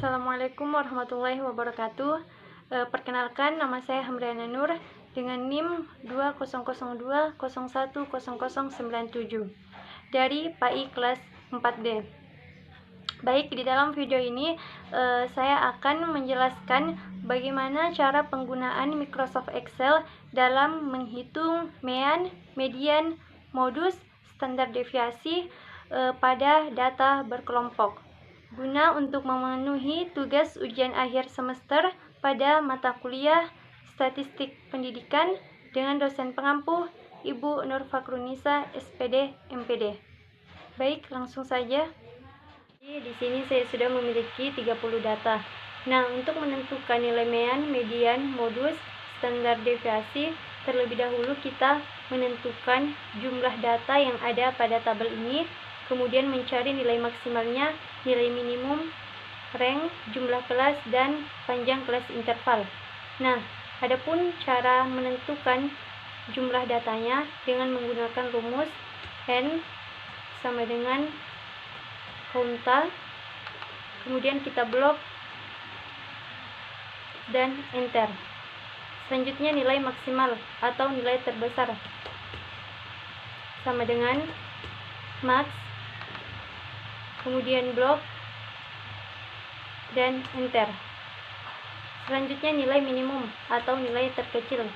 Assalamualaikum warahmatullahi wabarakatuh. Perkenalkan, nama saya Hamdana Nur dengan NIM 2002010097 dari PAI kelas 4D. Baik, di dalam video ini saya akan menjelaskan bagaimana cara penggunaan Microsoft Excel dalam menghitung mean, median, modus, standar deviasi pada data berkelompok, guna untuk memenuhi tugas ujian akhir semester pada mata kuliah Statistik Pendidikan dengan dosen pengampu Ibu Nur Fakrunisa, SPD, MPD. Baik, langsung saja. Di sini saya sudah memiliki 30 data. Nah, untuk menentukan nilai mean, median, modus, standar deviasi, terlebih dahulu kita menentukan jumlah data yang ada pada tabel ini, kemudian mencari nilai maksimalnya, nilai minimum, rank, jumlah kelas, dan panjang kelas interval. Nah, adapun cara menentukan jumlah datanya dengan menggunakan rumus N sama dengan count, kemudian kita blok dan enter. Selanjutnya nilai maksimal atau nilai terbesar sama dengan max, kemudian blok dan enter. Selanjutnya nilai minimum atau nilai terkecil,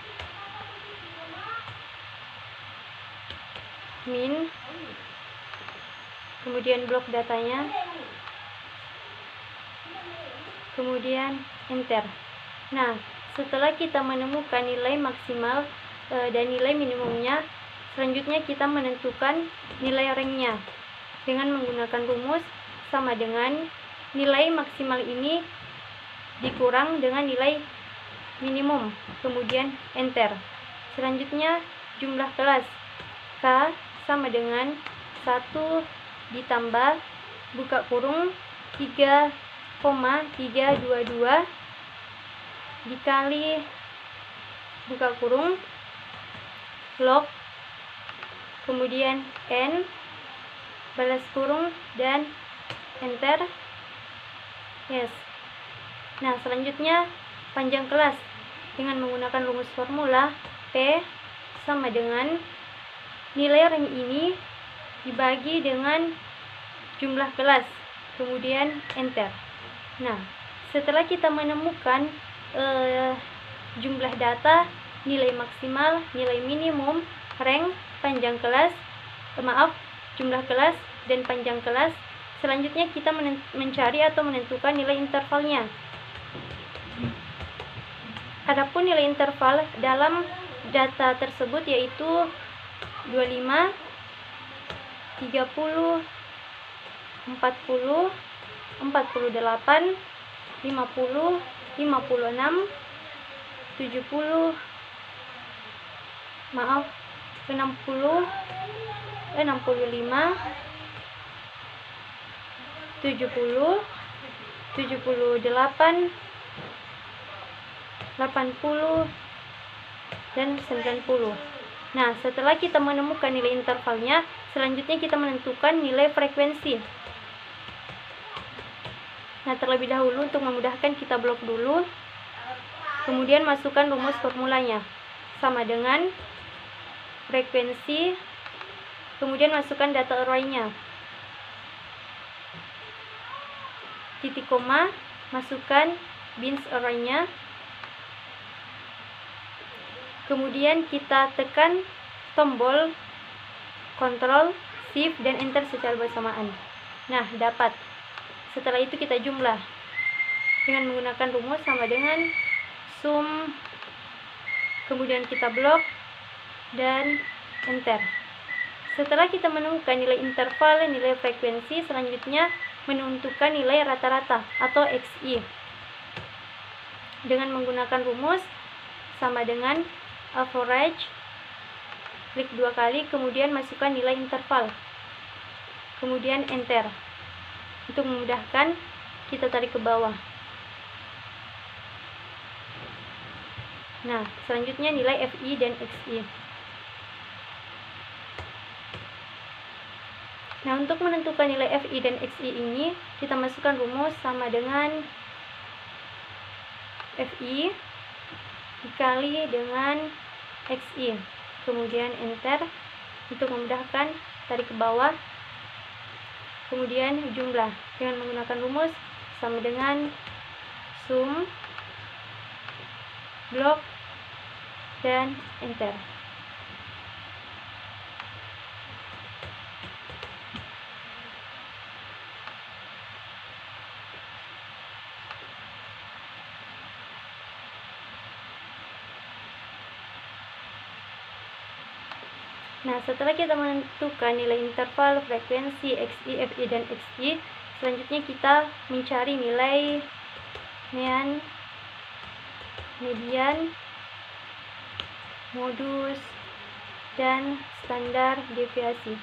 min, kemudian blok datanya, kemudian enter. Nah, setelah kita menemukan nilai maksimal dan nilai minimumnya, selanjutnya kita menentukan nilai ranknya dengan menggunakan rumus sama dengan nilai maksimal ini dikurang dengan nilai minimum, kemudian enter. Selanjutnya jumlah kelas, K sama dengan 1 ditambah buka kurung 3,322 dikali buka kurung log, kemudian N balas kurung dan enter. Yes. Nah, selanjutnya panjang kelas dengan menggunakan rumus formula P sama dengan nilai rank ini dibagi dengan jumlah kelas, kemudian enter. Nah, setelah kita menemukan jumlah data, nilai maksimal, nilai minimum, rank, panjang kelas, jumlah kelas dan panjang kelas, selanjutnya kita mencari atau menentukan nilai intervalnya. Adapun nilai interval dalam data tersebut yaitu 25, 30, 40, 48, 50, 56, 70, 60, 65, 70, 78, 80, dan 90. Nah, setelah kita menemukan nilai intervalnya, selanjutnya kita menentukan nilai frekuensi. Nah, terlebih dahulu untuk memudahkan kita blok dulu, kemudian masukkan rumus formulanya sama dengan frekuensi, kemudian masukkan data array-nya, titik koma, masukkan bins array-nya, kemudian kita tekan tombol Ctrl, Shift, dan Enter secara bersamaan. Nah, dapat. Setelah itu kita jumlah dengan menggunakan rumus sama dengan sum, kemudian kita blok dan enter. Setelah kita menemukan nilai interval, nilai frekuensi, selanjutnya menentukan nilai rata-rata atau XI dengan menggunakan rumus sama dengan average, klik 2 kali, kemudian masukkan nilai interval, kemudian enter. Untuk memudahkan, kita tarik ke bawah. Nah, selanjutnya nilai FI dan XI. Nah, untuk menentukan nilai FI dan XI ini, kita masukkan rumus sama dengan FI dikali dengan XI, kemudian enter. Untuk memudahkan, tarik ke bawah, kemudian jumlah dengan menggunakan rumus sama dengan sum blok dan enter. Nah, setelah kita menentukan nilai interval frekuensi XI, FI, dan XI, selanjutnya kita mencari nilai mean, median, modus, dan standar deviasi.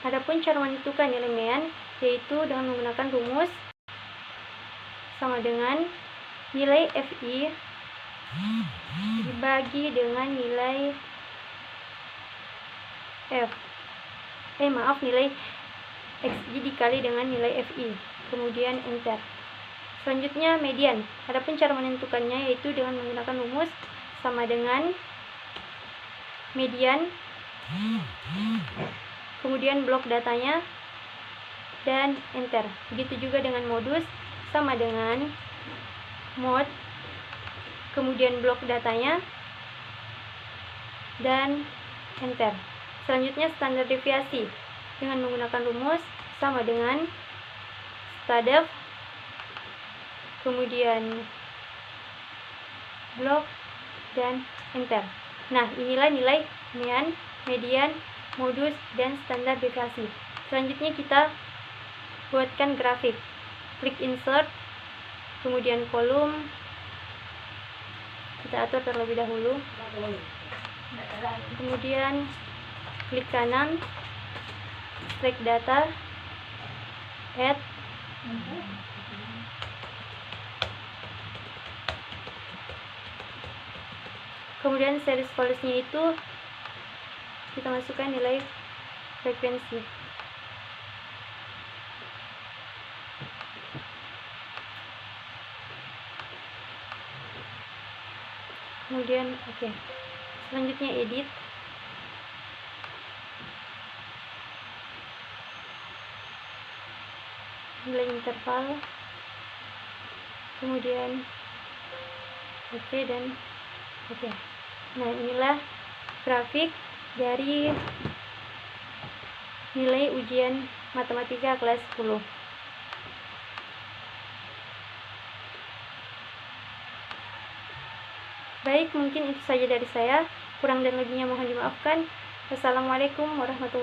Adapun cara menentukan nilai mean yaitu dengan menggunakan rumus sama dengan nilai FI dibagi dengan nilai nilai XI dikali dengan nilai FI, kemudian enter. Selanjutnya median. Adapun cara menentukannya yaitu dengan menggunakan rumus sama dengan median, kemudian blok datanya, dan enter. Begitu juga dengan modus, sama dengan mod, kemudian blok datanya, dan enter. Selanjutnya standar deviasi dengan menggunakan rumus sama dengan stadef, kemudian blok, dan enter. Nah, inilah nilai mean, median, modus, dan standar deviasi. Selanjutnya kita buatkan grafik. Klik insert, kemudian kolom, kita atur terlebih dahulu, kemudian klik kanan, select data, add, kemudian series values-nya itu kita masukkan nilai frekuensi. Kemudian selanjutnya edit, nilai interval, kemudian dan nah, inilah grafik dari nilai ujian matematika kelas 10. Baik, mungkin itu saja dari saya. Kurang dan lebihnya mohon dimaafkan. Wassalamualaikum warahmatullahi wabarakatuh.